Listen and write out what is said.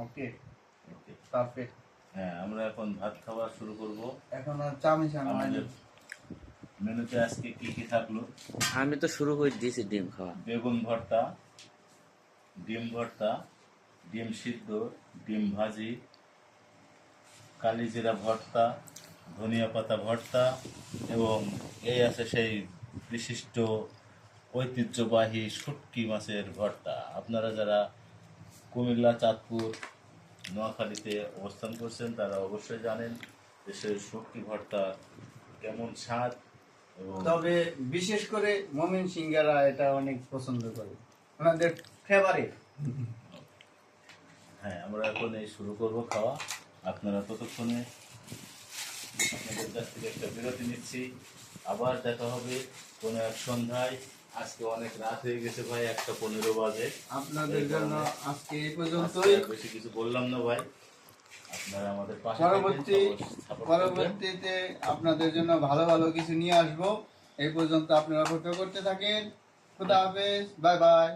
ওকে ওকে, perfect. হ্যাঁ আমরা এখন ভাত খাওয়া শুরু করব। এখন আর চা মিশানো হয়নি। আমাদের মেনুতে আজকে কি কি থাকলো? আমি তো শুরু করে দিয়েছি ডিম খাওয়া। বেগুন ভর্তা, ডিম ভর্তা, ডিম সিদ্ধ, ডিম ভাজি, কালিজিরা ভর্তা, ধনিয়া পাতা ভর্তা, এবং এই আছে সেই বিশিষ্ট ঐতিহ্যবাহী শুটকি মাছের ভর্তা। আপনারা যারা কুমিল্লা, চাঁদপুর, নোয়াখালীতে অবস্থান করছেন তারা অবশ্যই জানেন যে সেই শুটকি ভর্তা কেমন স্বাদ। এবং তবে বিশেষ করে মমিন সিংহারা এটা অনেক পছন্দ করে, ওনাদের ফেভারিট। হ্যাঁ, আমরা এখন এই শুরু করব খাওয়া। আপনারা ততক্ষণে আপনাদের কাছ থেকে একটা বিরতি নিচ্ছি। আবার দেখা হবে কোনো এক সন্ধ্যায়। আজকে অনেক রাত হয়ে গেছে ভাই, 1:15 বাজে। আপনাদের জন্য আজকে এই আজকে পর্যন্তই। আর বেশি কিছু বললাম না ভাই, আপনারা আমাদের পাশে পরবর্তীতে আপনাদের জন্য ভালো ভালো কিছু নিয়ে আসবো। এই পর্যন্ত আপনারা অপেক্ষা করতে থাকেন। খুদা হাফেজ, বাই বাই।